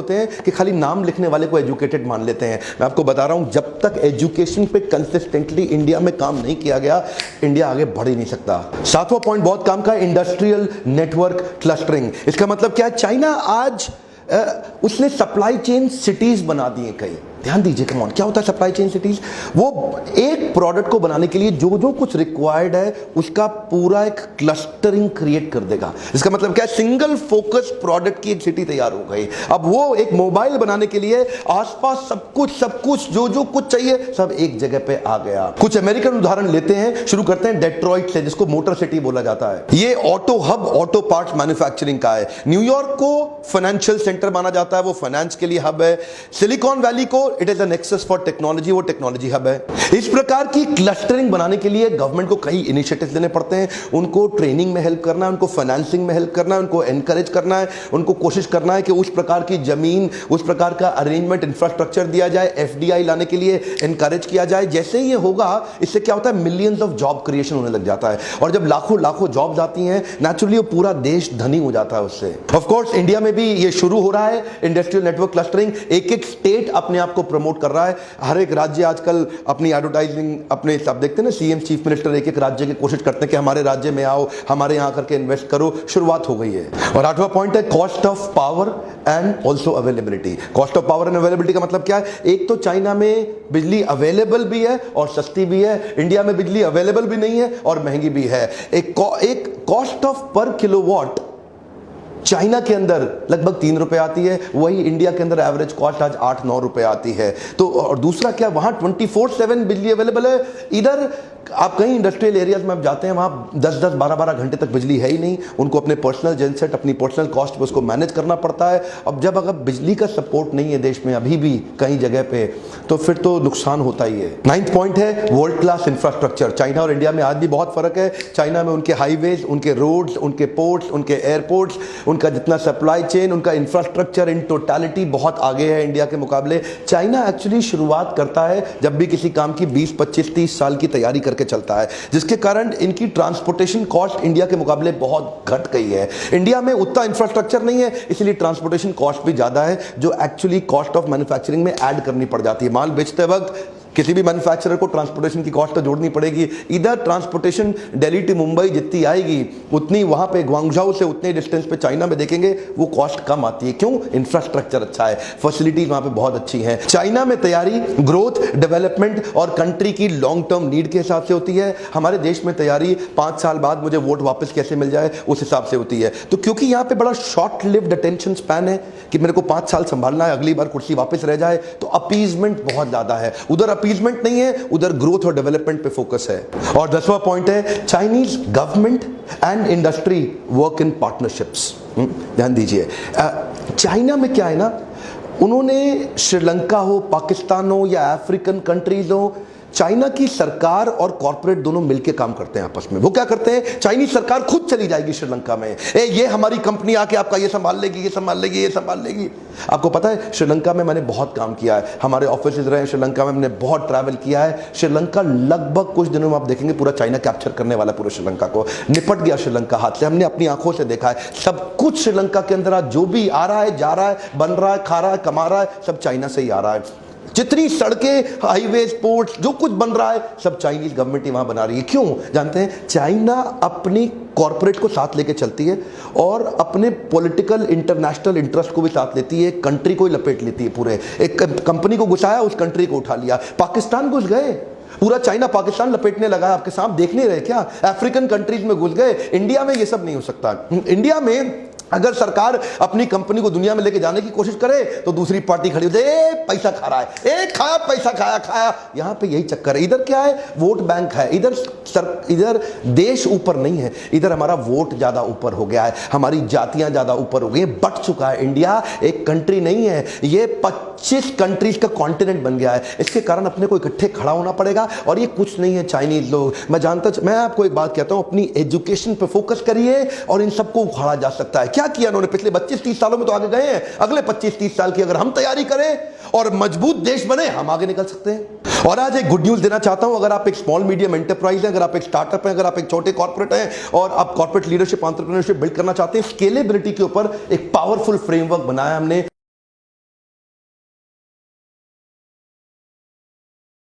होते हैं कि खाली नाम लिखने वाले को एजुकेटेड मान लेते हैं। मैं आपको बता रहा हूं, जब तक एजुकेशन पे कंसिस्टेंटली इंडिया में काम नहीं किया गया, इंडिया आगे बढ़ ही नहीं सकता। सातवां पॉइंट बहुत काम का, इंडस्ट्रियल नेटवर्क क्लस्टरिंग। इसका मतलब क्या है? चाइना आज उसने सप्लाई चेन सिटीज बना दी हैं कई। ध्यान दीजिए, कम ऑन, क्या होता है सप्लाई चेन सिटीज? वो एक प्रोडक्ट को बनाने के लिए जो जो कुछ रिक्वायर्ड है उसका पूरा एक क्लस्टरिंग क्रिएट कर देगा। इसका मतलब क्या है? सिंगल फोकस प्रोडक्ट की एक सिटी तैयार हो गई। अब वो एक मोबाइल बनाने के लिए आसपास सब कुछ जो जो कुछ चाहिए सब एक जगह पे आ गया। कुछ अमेरिकन उदाहरण लेते हैं, शुरू करते हैं डेट्रॉइट से, जिसको मोटर सिटी बोला जाता है। ये auto hub, auto parts manufacturing का है। न्यूयॉर्क को फाइनेंशियल सेंटर माना जाता है, वो फाइनेंस के लिए हब है। सिलिकॉन वैली को it is a nexus for technology, वो टेक्नोलॉजी हब है। इस प्रकार की क्लस्टरिंग बनाने के लिए गवर्नमेंट को कई इनिशिएटिव्स लेने पड़ते हैं। उनको ट्रेनिंग में हेल्प करना है, उनको फाइनेंसिंग में हेल्प करना है, उनको एनकरेज करना है, उनको कोशिश करना है कि उस प्रकार की जमीन, उस प्रकार का अरेंजमेंट, इंफ्रास्ट्रक्चर दिया जाए, एफडीआई लाने के लिए एनकरेज किया जाए। जैसे ही ये होगा, इससे क्या होता है? मिलियंस ऑफ जॉब क्रिएशन होने लग जाता है, और जब लाखों लाखों जॉब्स आती हैं, नेचुरली वो पूरा देश धनी हो जाता है उससे। ऑफ कोर्स इंडिया में भी ये शुरू हो रहा है, इंडस्ट्रियल नेटवर्क क्लस्टरिंग। एक एक स्टेट अपने आप को प्रमोट कर रहा है। हर एक राज्य आजकल अपनी एडवर्टाइजिंग अपने हिसाब देखते हैं ना, सीएम, चीफ मिनिस्टर एक एक राज्य की कोशिश करते हैं कि हमारे राज्य में आओ, हमारे यहां करके इन्वेस्ट करो। शुरुआत हो गई है। और आठवां पॉइंट है cost of power and also availability. Cost of power and availability का मतलब क्या है? एक तो चाइना में बिजली अवेलेबल भी है और सस्ती भी है, इंडिया में बिजली अवेलेबल भी नहीं है और महंगी भी है। एक कॉस्ट ऑफ पर किलोवाट चाइना के अंदर लगभग 3 रुपए आती है, वही इंडिया के अंदर एवरेज कॉस्ट आज 8-9 रुपए आती है। तो और दूसरा क्या, वहां 24/7 बिजली अवेलेबल है। इधर आप कहीं इंडस्ट्रियल एरियाज में आप जाते हैं, वहां 10-10, 12-12 घंटे तक बिजली है ही नहीं। उनको अपने पर्सनल जनसेट, अपनी पर्सनल कॉस्ट पे उसको मैनेज करना पड़ता है। अब जब अगर बिजली का सपोर्ट नहीं है देश में अभी भी कई जगह पे, तो फिर तो नुकसान होता ही है। 9th पॉइंट है वर्ल्ड क्लास इंफ्रास्ट्रक्चर। चाइना और इंडिया में आज भी बहुत फर्क है। चाइना में उनके हाईवेज, उनके रोड्स, उनके पोर्ट्स, उनके एयरपोर्ट्स, उनका जितना सप्लाई चेन, उनका इंफ्रास्ट्रक्चर इन टोटलिटी बहुत आगे है इंडिया के मुकाबले। चाइना एक्चुअली शुरुआत करता है जब भी किसी काम की 20, 25, 30 साल की तैयारी करके चलता है, जिसके कारण इनकी ट्रांसपोर्टेशन कॉस्ट इंडिया के मुकाबले बहुत घट गई है। इंडिया में उतना इंफ्रास्ट्रक्चर नहीं है, इसलिए ट्रांसपोर्टेशन कॉस्ट भी ज्यादा है, जो एक्चुअली कॉस्ट ऑफ मैन्युफैक्चरिंग में ऐड करनी पड़ जाती है। माल बेचते वक्त किसी भी मैन्युफैक्चरर को ट्रांसपोर्टेशन की कॉस्ट तो जोड़नी पड़ेगी। इधर ट्रांसपोर्टेशन दिल्ली टू मुंबई जितनी आएगी, उतनी वहां पे ग्वांगझाओ से उतने डिस्टेंस पे चाइना में देखेंगे वो कॉस्ट कम आती है। क्यों? इंफ्रास्ट्रक्चर अच्छा है, फैसिलिटीज वहां पे बहुत अच्छी हैं। चाइना में तैयारी ग्रोथ, डेवलपमेंट और कंट्री की लॉन्ग टर्म नीड के हिसाब से होती है। हमारे देश में तैयारी 5 साल बाद मुझे वोट वापस कैसे मिल जाए उस हिसाब से होती है। तो क्योंकि यहाँ पे बड़ा शॉर्ट लिव्ड अटेंशन स्पैन है कि मेरे को 5 साल संभालना है, अगली बार कुर्सी वापस रह जाए, तो अपीजमेंट बहुत ज्यादा है। उधर अपीजमेंट नहीं है, उधर ग्रोथ और डेवलपमेंट पे फोकस है। और 10वां पॉइंट है Chinese government and industry work in partnerships. ध्यान दीजिए, चाइना में क्या है ना, उन्होंने श्रीलंका हो, पाकिस्तान हो या अफ्रीकन कंट्रीज हो, चाइना की सरकार और कॉर्पोरेट दोनों मिलकर काम करते हैं आपस में। वो क्या करते हैं, चाइनीज सरकार खुद चली जाएगी श्रीलंका में, ये हमारी कंपनी आके आपका ये संभाल लेगी, ये संभाल लेगी, ये संभाल लेगी। आपको पता है श्रीलंका में मैंने बहुत काम किया है, हमारे ऑफिस रहे श्रीलंका में, हमने बहुत ट्रैवल किया है। श्रीलंका लगभग कुछ दिनों में आप देखेंगे पूरा चाइना कैप्चर करने वाला, पूरे श्रीलंका को निपट गया श्रीलंका हाथ से। हमने अपनी आंखों से देखा है, सब कुछ श्रीलंका के अंदर आज जो भी आ रहा है, जा रहा है, बन रहा है, खा रहा है, कमा रहा है, सब चाइना से ही आ रहा है। जितनी सड़कें, हाईवे, पोर्ट्स, जो कुछ बन रहा है सब चाइनीज गवर्नमेंट ही वहां बना रही है। क्यों जानते हैं? चाइना अपनी कॉर्पोरेट को साथ लेके चलती है और अपने पॉलिटिकल इंटरनेशनल इंटरेस्ट को भी साथ लेती है, कंट्री को ही लपेट लेती है पूरे। एक कंपनी को घुसाया, उस कंट्री को उठा लिया। पाकिस्तान घुस गए, पूरा चाइना पाकिस्तान लपेटने लगा, आपके सामने देखने रहे क्या? अफ्रीकन कंट्रीज में घुस गए। इंडिया में ये सब नहीं हो सकता। इंडिया में अगर सरकार अपनी कंपनी को दुनिया में लेके जाने की कोशिश करे तो दूसरी पार्टी खड़ी हो जाए, पैसा खा रहा है, खाया पैसा, खाया। यहां पे यही चक्कर है। इधर क्या है? वोट बैंक है। इधर देश ऊपर नहीं है, इधर हमारा वोट ज्यादा ऊपर हो गया है, हमारी जातियां ज्यादा ऊपर हो गई है, बट चुका है। इंडिया एक कंट्री नहीं है, ये 25 कंट्रीज का कॉन्टिनेंट बन गया है। इसके कारण अपने को इकट्ठे खड़ा होना पड़ेगा, और ये कुछ नहीं है चाइनीज लोग। मैं आपको एक बात कहता हूं, अपनी एजुकेशन पे फोकस करिए और इन सबको उखाड़ा जा सकता है। क्या किया उन्होंने पिछले 25-30 सालों में? तो आगे गए हैं। अगले 25-30 साल की अगर हम तैयारी करें और मजबूत देश बने, हम आगे निकल सकते हैं। और आज एक गुड न्यूज देना चाहता हूं, अगर आप एक स्मॉल मीडियम एंटरप्राइज हैं, अगर आप एक स्टार्टअप हैं, अगर आप एक छोटे कॉर्पोरेट हैं और आप कॉर्पोरेट लीडरशिप, एंटरप्रेन्योरशिप बिल्ड करना चाहते हैं, स्केलेबिलिटी के ऊपर एक पावरफुल फ्रेमवर्क बनाया हमने।